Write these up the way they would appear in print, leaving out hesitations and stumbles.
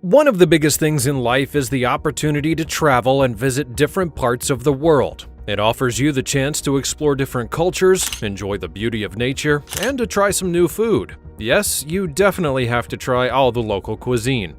One of the biggest things in life is the opportunity to travel and visit different parts of the world. It offers you the chance to explore different cultures, enjoy the beauty of nature, and to try some new food. Yes, you definitely have to try all the local cuisine.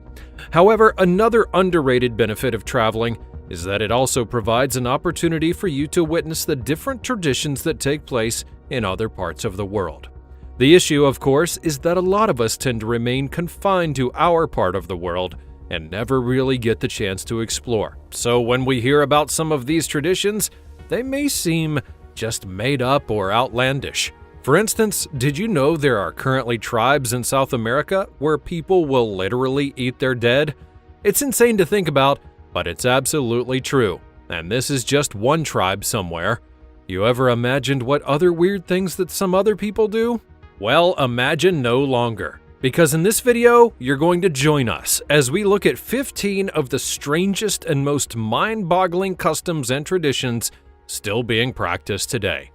However, another underrated benefit of traveling is that it also provides an opportunity for you to witness the different traditions that take place in other parts of the world. The issue, of course, is that a lot of us tend to remain confined to our part of the world and never really get the chance to explore. So when we hear about some of these traditions, they may seem just made up or outlandish. For instance, did you know there are currently tribes in South America where people will literally eat their dead? It's insane to think about, but it's absolutely true. And this is just one tribe somewhere. You ever imagined what other weird things that some other people do? Well, imagine no longer, because in this video, you're going to join us as we look at 15 of the strangest and most mind-boggling customs and traditions still being practiced today.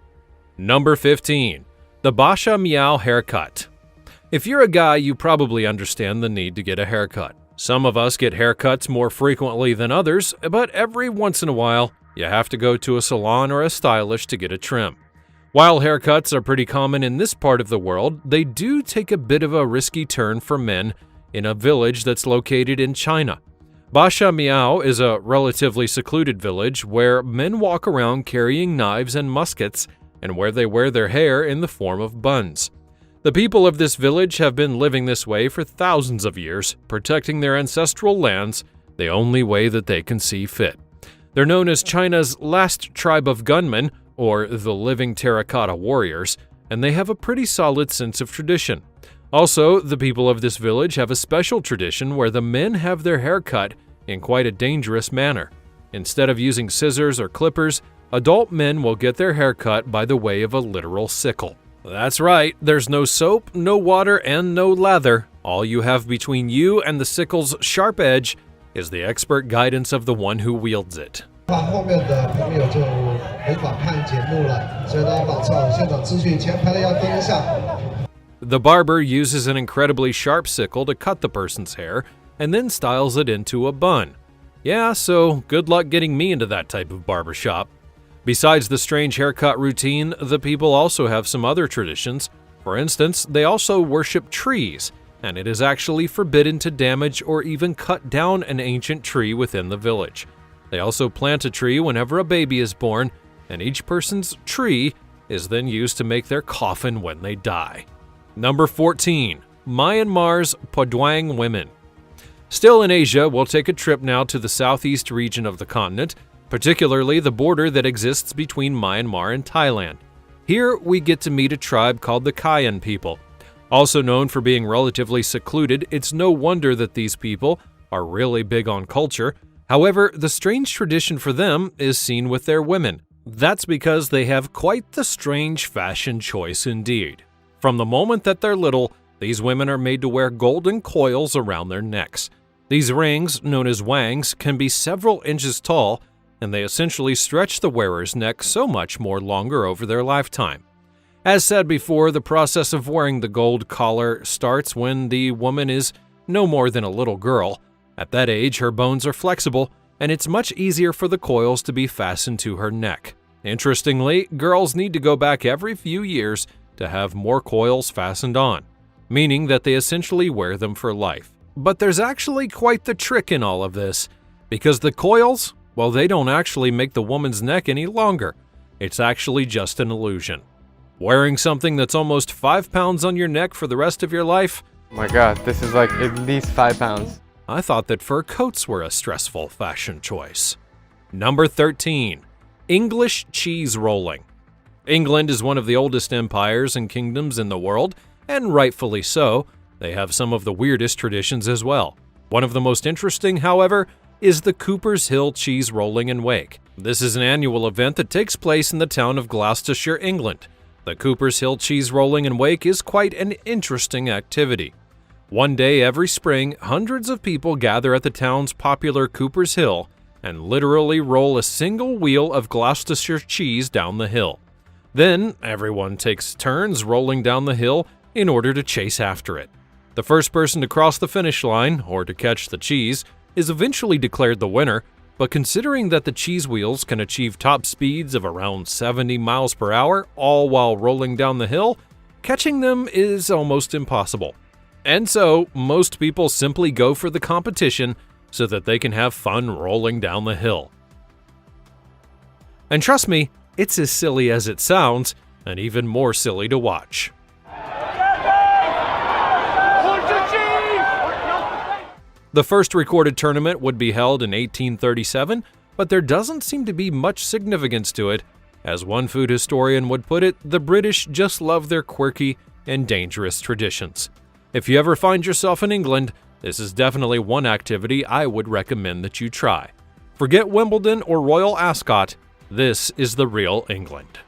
Number 15. The Basha Miao haircut. If you're a guy, you probably understand the need to get a haircut. Some of us get haircuts more frequently than others, but every once in a while, you have to go to a salon or a stylist to get a trim. While haircuts are pretty common in this part of the world, they do take a bit of a risky turn for men in a village that's located in China. Basha Miao is a relatively secluded village where men walk around carrying knives and muskets and where they wear their hair in the form of buns. The people of this village have been living this way for thousands of years, protecting their ancestral lands the only way that they can see fit. They're known as China's last tribe of gunmen, or the living terracotta warriors, and they have a pretty solid sense of tradition. Also, the people of this village have a special tradition where the men have their hair cut in quite a dangerous manner. Instead of using scissors or clippers, adult men will get their hair cut by the way of a literal sickle. That's right, there's no soap, no water, and no lather. All you have between you and the sickle's sharp edge is the expert guidance of the one who wields it. The barber uses an incredibly sharp sickle to cut the person's hair and then styles it into a bun. Yeah, so good luck getting me into that type of barbershop. Besides the strange haircut routine, the people also have some other traditions. For instance, they also worship trees, and it is actually forbidden to damage or even cut down an ancient tree within the village. They also plant a tree whenever a baby is born, and each person's tree is then used to make their coffin when they die. Number 14. Myanmar's Podwang women. Still in Asia, we'll take a trip now to the southeast region of the continent, particularly the border that exists between Myanmar and Thailand. Here, we get to meet a tribe called the Kayan people. Also known for being relatively secluded, it's no wonder that these people are really big on culture. However, the strange tradition for them is seen with their women. That's because they have quite the strange fashion choice indeed. From the moment that they're little, these women are made to wear golden coils around their necks. These rings, known as wangs, can be several inches tall, and they essentially stretch the wearer's neck so much more longer over their lifetime. As said before, the process of wearing the gold collar starts when the woman is no more than a little girl. At that age, her bones are flexible, and it's much easier for the coils to be fastened to her neck. Interestingly, girls need to go back every few years to have more coils fastened on, meaning that they essentially wear them for life. But there's actually quite the trick in all of this, because the coils, well, they don't actually make the woman's neck any longer. It's actually just an illusion. Wearing something that's almost 5 pounds on your neck for the rest of your life? Oh my god, this is like at least 5 pounds. I thought that fur coats were a stressful fashion choice. Number 13. English cheese rolling. England is one of the oldest empires and kingdoms in the world, and rightfully so. They have some of the weirdest traditions as well. One of the most interesting, however, is the Cooper's Hill cheese rolling and wake. This is an annual event that takes place in the town of Gloucestershire, England. The Cooper's Hill cheese rolling and wake is quite an interesting activity. One day every spring, hundreds of people gather at the town's popular Cooper's Hill and literally roll a single wheel of Gloucestershire cheese down the hill. Then, everyone takes turns rolling down the hill in order to chase after it. The first person to cross the finish line, or to catch the cheese, is eventually declared the winner, but considering that the cheese wheels can achieve top speeds of around 70 miles per hour, all while rolling down the hill, catching them is almost impossible. And so, most people simply go for the competition so that they can have fun rolling down the hill. And trust me, it's as silly as it sounds, and even more silly to watch. The first recorded tournament would be held in 1837, but there doesn't seem to be much significance to it. As one food historian would put it, the British just love their quirky and dangerous traditions. If you ever find yourself in England, this is definitely one activity I would recommend that you try. Forget Wimbledon or Royal Ascot, this is the real England.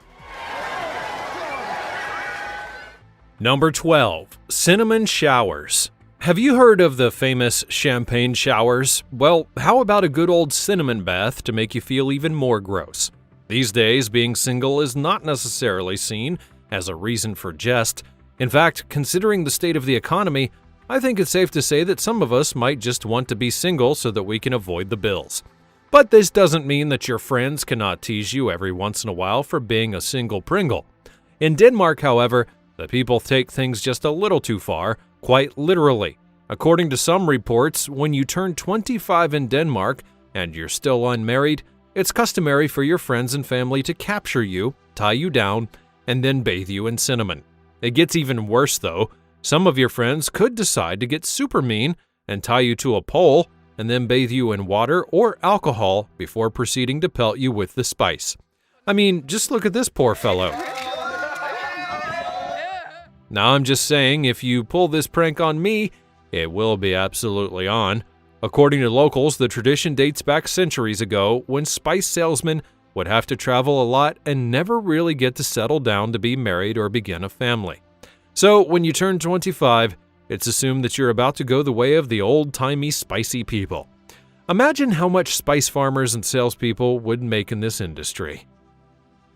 Number 12. Cinnamon showers. Have you heard of the famous champagne showers? Well, how about a good old cinnamon bath to make you feel even more gross? These days, being single is not necessarily seen as a reason for jest. In fact, considering the state of the economy, I think it's safe to say that some of us might just want to be single so that we can avoid the bills. But this doesn't mean that your friends cannot tease you every once in a while for being a single Pringle. In Denmark, however, the people take things just a little too far, quite literally. According to some reports, when you turn 25 in Denmark and you're still unmarried, it's customary for your friends and family to capture you, tie you down, and then bathe you in cinnamon. It gets even worse though. Some of your friends could decide to get super mean and tie you to a pole and then bathe you in water or alcohol before proceeding to pelt you with the spice. I mean, just look at this poor fellow. Now I'm just saying, if you pull this prank on me, it will be absolutely on. According to locals, the tradition dates back centuries ago when spice salesmen would have to travel a lot and never really get to settle down to be married or begin a family. So when you turn 25, it's assumed that you're about to go the way of the old-timey spicy people. Imagine how much spice farmers and salespeople would make in this industry.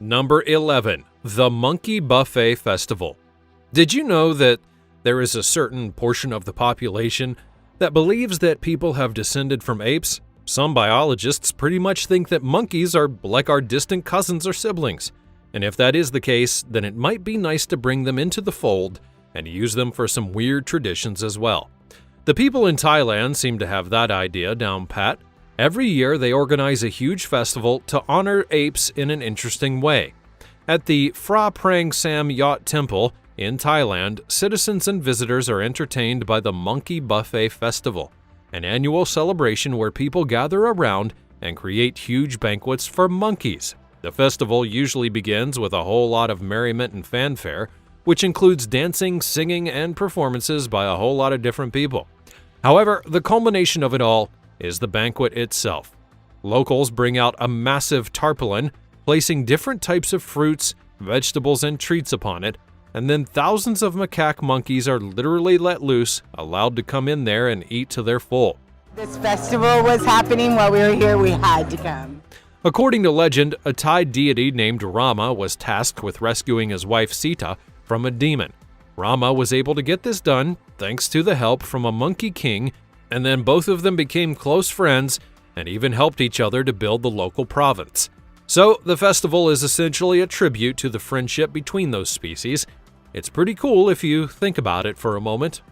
Number 11. The Monkey Buffet Festival. Did you know that there is a certain portion of the population that believes that people have descended from apes? Some biologists pretty much think that monkeys are like our distant cousins or siblings. And if that is the case, then it might be nice to bring them into the fold and use them for some weird traditions as well. The people in Thailand seem to have that idea down pat. Every year they organize a huge festival to honor apes in an interesting way. At the Phra Prang Sam Yot Temple in Thailand, citizens and visitors are entertained by the Monkey Buffet Festival, an annual celebration where people gather around and create huge banquets for monkeys. The festival usually begins with a whole lot of merriment and fanfare, which includes dancing, singing, and performances by a whole lot of different people. However, the culmination of it all is the banquet itself. Locals bring out a massive tarpaulin, placing different types of fruits, vegetables, and treats upon it, and then thousands of macaque monkeys are literally let loose, allowed to come in there and eat to their full. This festival was happening while we were here, we had to come. According to legend, a Thai deity named Rama was tasked with rescuing his wife Sita from a demon. Rama was able to get this done thanks to the help from a monkey king, and then both of them became close friends and even helped each other to build the local province. So the festival is essentially a tribute to the friendship between those species. It's pretty cool if you think about it for a moment.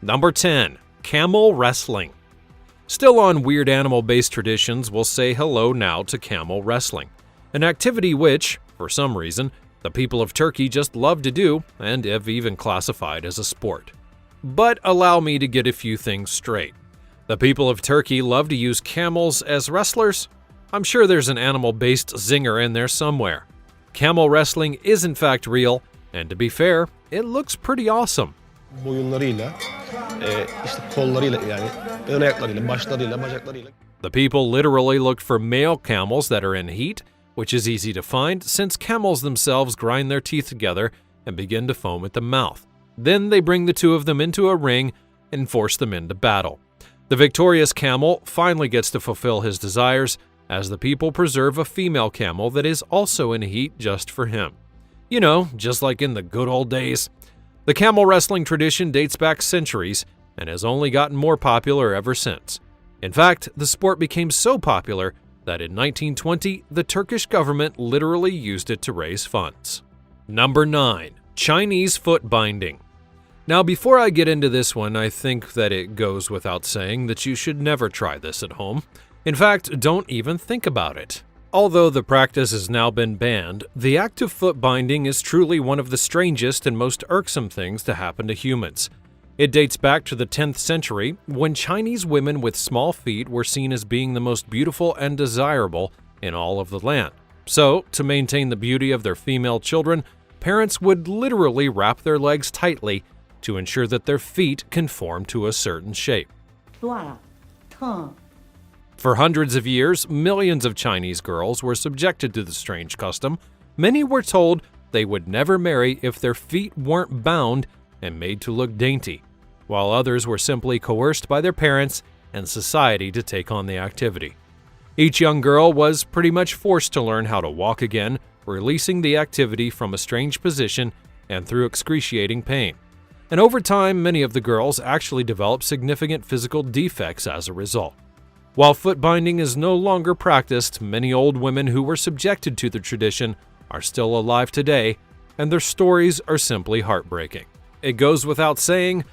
Number 10. Camel wrestling. Still on weird animal-based traditions, we'll say hello now to camel wrestling, an activity which, for some reason, the people of Turkey just love to do and have even classified as a sport. But allow me to get a few things straight. The people of Turkey love to use camels as wrestlers? I'm sure there's an animal-based zinger in there somewhere. Camel wrestling is in fact real, and to be fair, it looks pretty awesome. Boyunlarıyla, işte kollarıyla yani ön ayaklarıyla, başlarıyla, bacaklarıyla. The people literally look for male camels that are in heat, which is easy to find since camels themselves grind their teeth together and begin to foam at the mouth. Then they bring the two of them into a ring and force them into battle. The victorious camel finally gets to fulfill his desires as the people preserve a female camel that is also in heat just for him. You know, just like in the good old days. The camel wrestling tradition dates back centuries and has only gotten more popular ever since. In fact, the sport became so popular that in 1920, the Turkish government literally used it to raise funds. Number 9. Chinese foot binding. Now, before I get into this one, I think that it goes without saying that you should never try this at home. In fact, don't even think about it. Although the practice has now been banned, the act of foot binding is truly one of the strangest and most irksome things to happen to humans. It dates back to the 10th century, when Chinese women with small feet were seen as being the most beautiful and desirable in all of the land. So, to maintain the beauty of their female children, parents would literally wrap their legs tightly to ensure that their feet conform to a certain shape. For hundreds of years, millions of Chinese girls were subjected to the strange custom. Many were told they would never marry if their feet weren't bound and made to look dainty, while others were simply coerced by their parents and society to take on the activity. Each young girl was pretty much forced to learn how to walk again, releasing the activity from a strange position and through excruciating pain. And over time, many of the girls actually developed significant physical defects as a result. While foot binding is no longer practiced, many old women who were subjected to the tradition are still alive today, and their stories are simply heartbreaking. It goes without saying,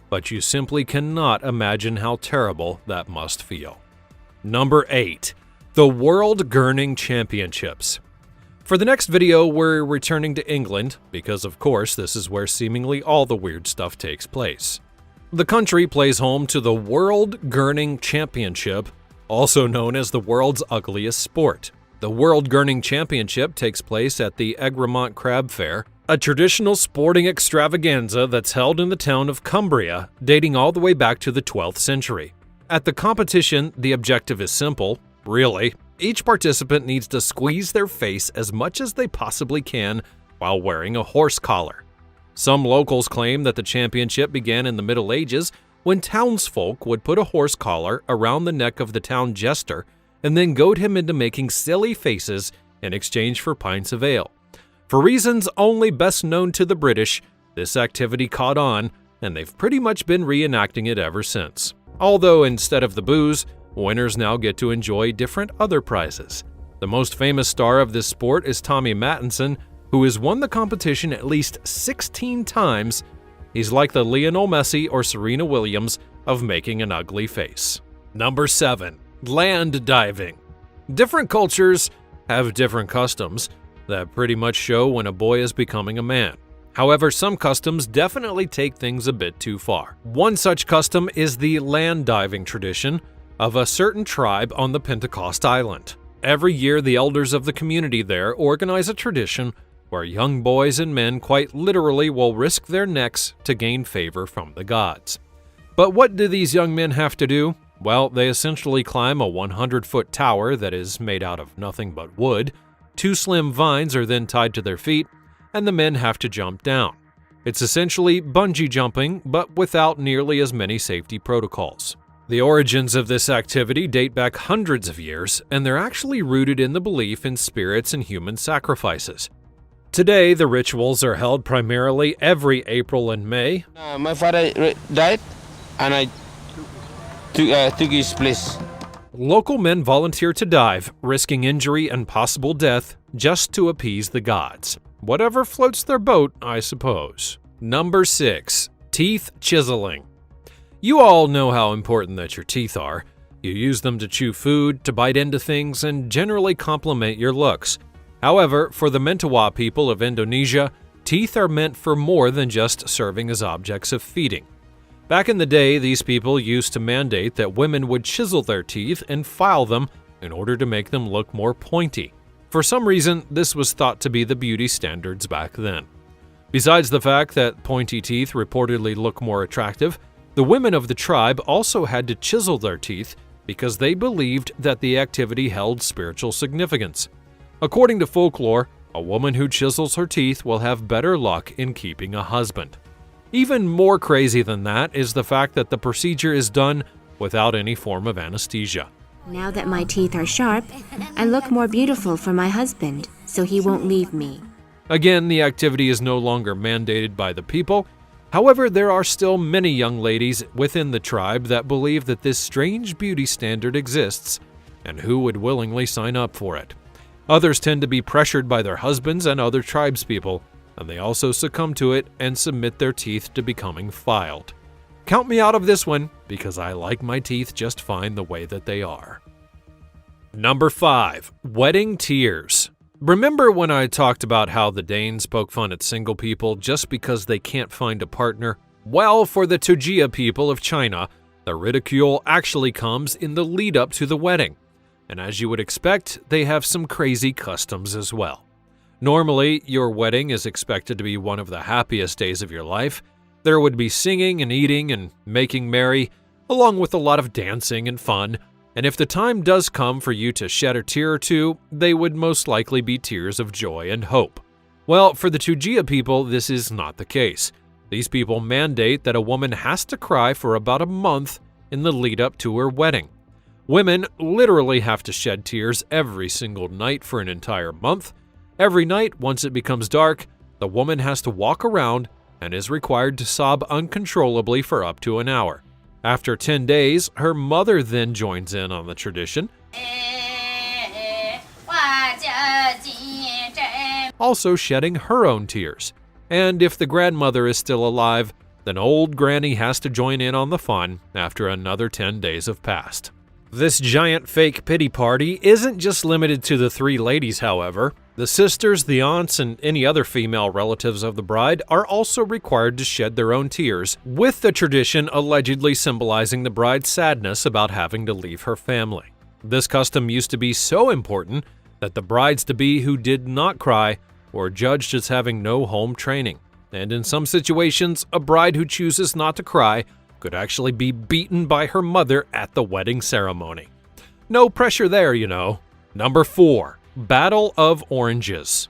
but you simply cannot imagine how terrible that must feel. Number 8. The World Gurning Championships. For the next video, we're returning to England, because of course this is where seemingly all the weird stuff takes place. The country plays home to the World Gurning Championship, also known as the world's ugliest sport. The World Gurning Championship takes place at the Egremont Crab Fair, a traditional sporting extravaganza that's held in the town of Cumbria, dating all the way back to the 12th century. At the competition, the objective is simple, really. Each participant needs to squeeze their face as much as they possibly can while wearing a horse collar. Some locals claim that the championship began in the Middle Ages when townsfolk would put a horse collar around the neck of the town jester and then goad him into making silly faces in exchange for pints of ale. For reasons only best known to the British, this activity caught on, and they've pretty much been reenacting it ever since. Although instead of the booze, winners now get to enjoy different other prizes. The most famous star of this sport is Tommy Mattinson, who has won the competition at least 16 times. He's like the Lionel Messi or Serena Williams of making an ugly face. Number 7. Land diving. Different cultures have different customs that pretty much show when a boy is becoming a man. However, some customs definitely take things a bit too far. One such custom is the land diving tradition of a certain tribe on the Pentecost Island. Every year, the elders of the community there organize a tradition where young boys and men quite literally will risk their necks to gain favor from the gods. But what do these young men have to do? Well, they essentially climb a 100-foot tower that is made out of nothing but wood. 2 slim vines are then tied to their feet, and the men have to jump down. It's essentially bungee jumping, but without nearly as many safety protocols. The origins of this activity date back hundreds of years, and they're actually rooted in the belief in spirits and human sacrifices. Today, the rituals are held primarily every April and May. My father died, and I took his place. Local men volunteer to dive, risking injury and possible death just to appease the gods. Whatever floats their boat, I suppose. Number 6. Teeth chiseling. You all know how important that your teeth are. You use them to chew food, to bite into things, and generally complement your looks. However, for the Mentawa people of Indonesia, teeth are meant for more than just serving as objects of feeding. Back in the day, these people used to mandate that women would chisel their teeth and file them in order to make them look more pointy. For some reason, this was thought to be the beauty standards back then. Besides the fact that pointy teeth reportedly look more attractive, the women of the tribe also had to chisel their teeth because they believed that the activity held spiritual significance. According to folklore, a woman who chisels her teeth will have better luck in keeping a husband. Even more crazy than that is the fact that the procedure is done without any form of anesthesia. Now that my teeth are sharp, I look more beautiful for my husband, so he won't leave me. Again, the activity is no longer mandated by the people. However, there are still many young ladies within the tribe that believe that this strange beauty standard exists, and who would willingly sign up for it. Others tend to be pressured by their husbands and other tribespeople, and they also succumb to it and submit their teeth to becoming filed. Count me out of this one, because I like my teeth just fine the way that they are. Number 5. Wedding tears. Remember when I talked about how the Danes poke fun at single people just because they can't find a partner? Well, for the Tujia people of China, the ridicule actually comes in the lead up to the wedding. And as you would expect, they have some crazy customs as well. Normally, your wedding is expected to be one of the happiest days of your life. There would be singing and eating and making merry, along with a lot of dancing and fun. And if the time does come for you to shed a tear or two, they would most likely be tears of joy and hope. Well, for the Tujia people, this is not the case. These people mandate that a woman has to cry for about a month in the lead up to her wedding. Women literally have to shed tears every single night for an entire month. Every night, once it becomes dark, the woman has to walk around and is required to sob uncontrollably for up to an hour. After 10 days, her mother then joins in on the tradition, also shedding her own tears. And if the grandmother is still alive, then old Granny has to join in on the fun after another 10 days have passed. This giant fake pity party isn't just limited to the 3 ladies, however. The sisters, the aunts, and any other female relatives of the bride are also required to shed their own tears, with the tradition allegedly symbolizing the bride's sadness about having to leave her family. This custom used to be so important that the brides-to-be who did not cry were judged as having no home training. And in some situations, a bride who chooses not to cry could actually be beaten by her mother at the wedding ceremony. No pressure there, you know. Number 4. Battle of Oranges.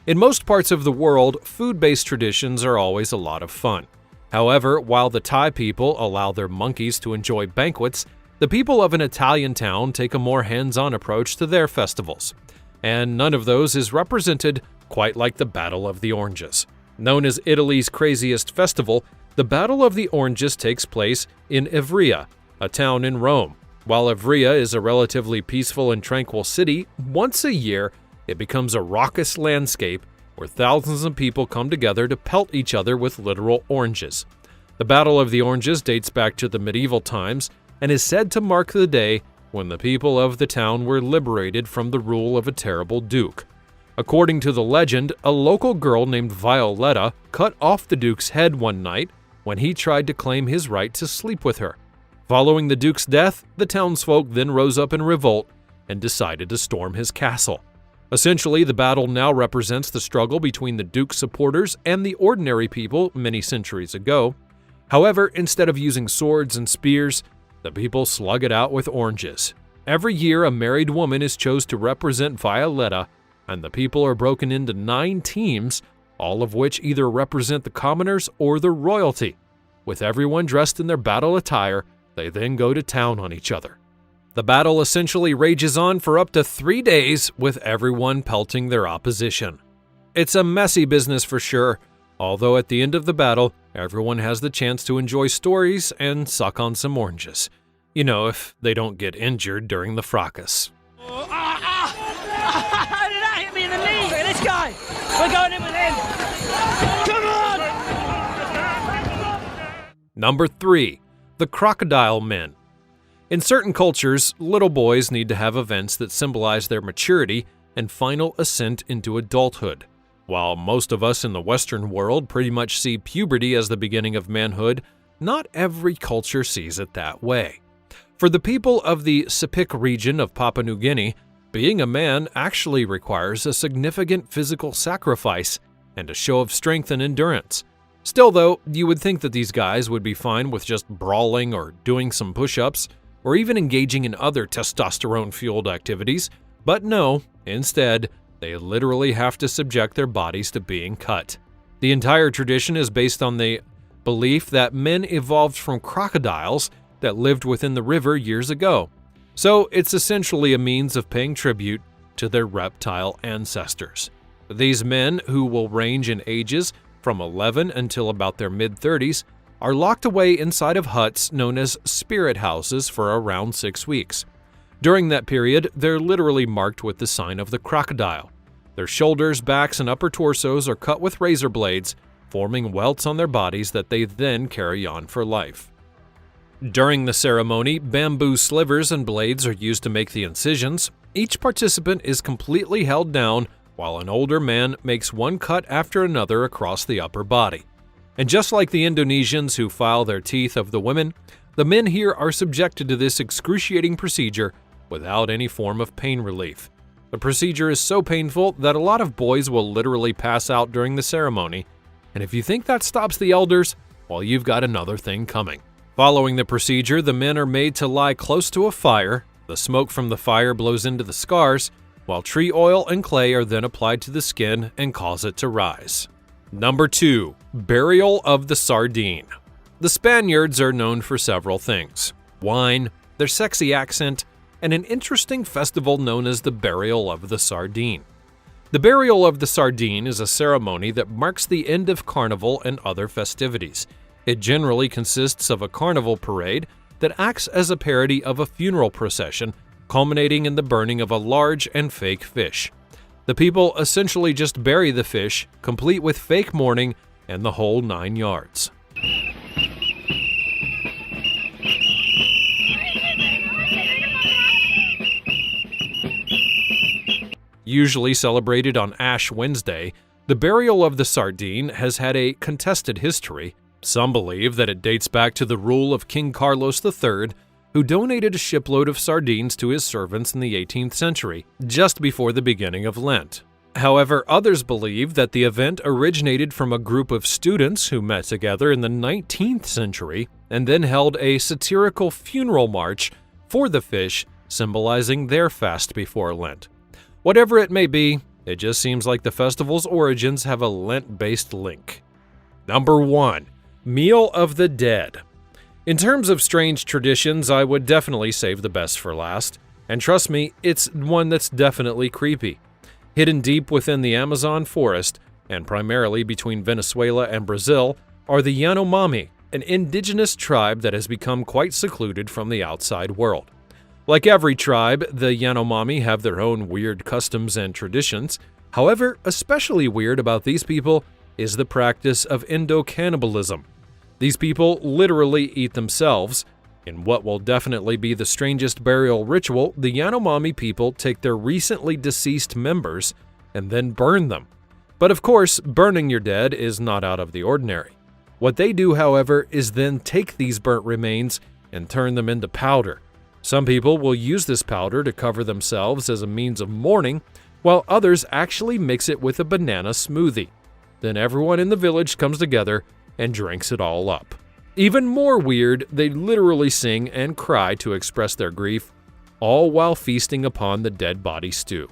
In most parts of the world, food-based traditions are always a lot of fun. However, while the Thai people allow their monkeys to enjoy banquets, the people of an Italian town take a more hands-on approach to their festivals. And none of those is represented quite like the Battle of the Oranges. Known as Italy's craziest festival, the Battle of the Oranges takes place in Ivrea, a town in Rome. While Ivrea is a relatively peaceful and tranquil city, once a year it becomes a raucous landscape where thousands of people come together to pelt each other with literal oranges. The Battle of the Oranges dates back to the medieval times and is said to mark the day when the people of the town were liberated from the rule of a terrible duke. According to the legend, a local girl named Violetta cut off the duke's head one night when he tried to claim his right to sleep with her. Following the duke's death, the townsfolk then rose up in revolt and decided to storm his castle. Essentially, the battle now represents the struggle between the duke's supporters and the ordinary people many centuries ago. However, instead of using swords and spears, the people slug it out with oranges. Every year, a married woman is chosen to represent Violetta, and the people are broken into 9 teams, all of which either represent the commoners or the royalty. With everyone dressed in their battle attire, they then go to town on each other. The battle essentially rages on for up to 3 days, with everyone pelting their opposition. It's a messy business for sure, although at the end of the battle, everyone has the chance to enjoy stories and suck on some oranges. You know, if they don't get injured during the fracas. How did that hit me in the knee? Look at this guy. We're going in with him. Come on! Number 3. The Crocodile Men. In certain cultures, little boys need to have events that symbolize their maturity and final ascent into adulthood. While most of us in the Western world pretty much see puberty as the beginning of manhood, not every culture sees it that way. For the people of the Sepik region of Papua New Guinea, being a man actually requires a significant physical sacrifice and a show of strength and endurance. Still though, you would think that these guys would be fine with just brawling or doing some push-ups, or even engaging in other testosterone-fueled activities, but no, instead, they literally have to subject their bodies to being cut. The entire tradition is based on the belief that men evolved from crocodiles that lived within the river years ago. So it's essentially a means of paying tribute to their reptile ancestors. These men, who will range in ages from 11 until about their mid-30s, are locked away inside of huts known as spirit houses for around 6 weeks. During that period, they're literally marked with the sign of the crocodile. Their shoulders, backs, and upper torsos are cut with razor blades, forming welts on their bodies that they then carry on for life. During the ceremony, bamboo slivers and blades are used to make the incisions. Each participant is completely held down while an older man makes one cut after another across the upper body. And just like the Indonesians who file their teeth of the women, the men here are subjected to this excruciating procedure without any form of pain relief. The procedure is so painful that a lot of boys will literally pass out during the ceremony, and if you think that stops the elders, well, you've got another thing coming. Following the procedure, the men are made to lie close to a fire. The smoke from the fire blows into the scars, while tree oil and clay are then applied to the skin and cause it to rise. Number 2. Burial of the Sardine. The Spaniards are known for several things: wine, their sexy accent, and an interesting festival known as the Burial of the Sardine. The Burial of the Sardine is a ceremony that marks the end of carnival and other festivities. It generally consists of a carnival parade that acts as a parody of a funeral procession, culminating in the burning of a large and fake fish. The people essentially just bury the fish, complete with fake mourning and the whole 9 yards. Usually celebrated on Ash Wednesday, the Burial of the Sardine has had a contested history. Some believe that it dates back to the rule of King Carlos III, who donated a shipload of sardines to his servants in the 18th century, just before the beginning of Lent. However, others believe that the event originated from a group of students who met together in the 19th century and then held a satirical funeral march for the fish, symbolizing their fast before Lent. Whatever it may be, it just seems like the festival's origins have a Lent-based link. Number 1. Meal of the Dead. In terms of strange traditions, I would definitely save the best for last. And trust me, it's one that's definitely creepy. Hidden deep within the Amazon forest, and primarily between Venezuela and Brazil, are the Yanomami, an indigenous tribe that has become quite secluded from the outside world. Like every tribe, the Yanomami have their own weird customs and traditions. However, especially weird about these people is the practice of endocannibalism. These people literally eat themselves. In what will definitely be the strangest burial ritual, the Yanomami people take their recently deceased members and then burn them. But of course, burning your dead is not out of the ordinary. What they do, however, is then take these burnt remains and turn them into powder. Some people will use this powder to cover themselves as a means of mourning, while others actually mix it with a banana smoothie. Then everyone in the village comes together and drinks it all up. Even more weird, they literally sing and cry to express their grief, all while feasting upon the dead body stew.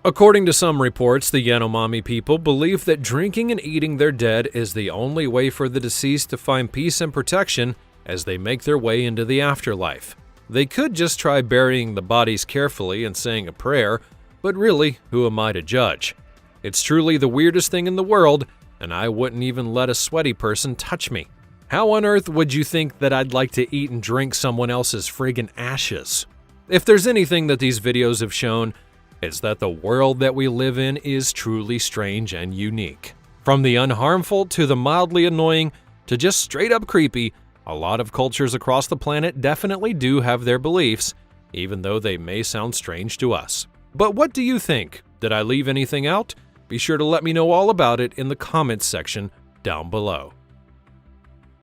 According to some reports, the Yanomami people believe that drinking and eating their dead is the only way for the deceased to find peace and protection as they make their way into the afterlife. They could just try burying the bodies carefully and saying a prayer, but really, who am I to judge? It's truly the weirdest thing in the world, and I wouldn't even let a sweaty person touch me. How on earth would you think that I'd like to eat and drink someone else's friggin' ashes? If there's anything that these videos have shown, it's that the world that we live in is truly strange and unique. From the unharmful to the mildly annoying to just straight up creepy, a lot of cultures across the planet definitely do have their beliefs, even though they may sound strange to us. But what do you think? Did I leave anything out? Be sure to let me know all about it in the comments section down below.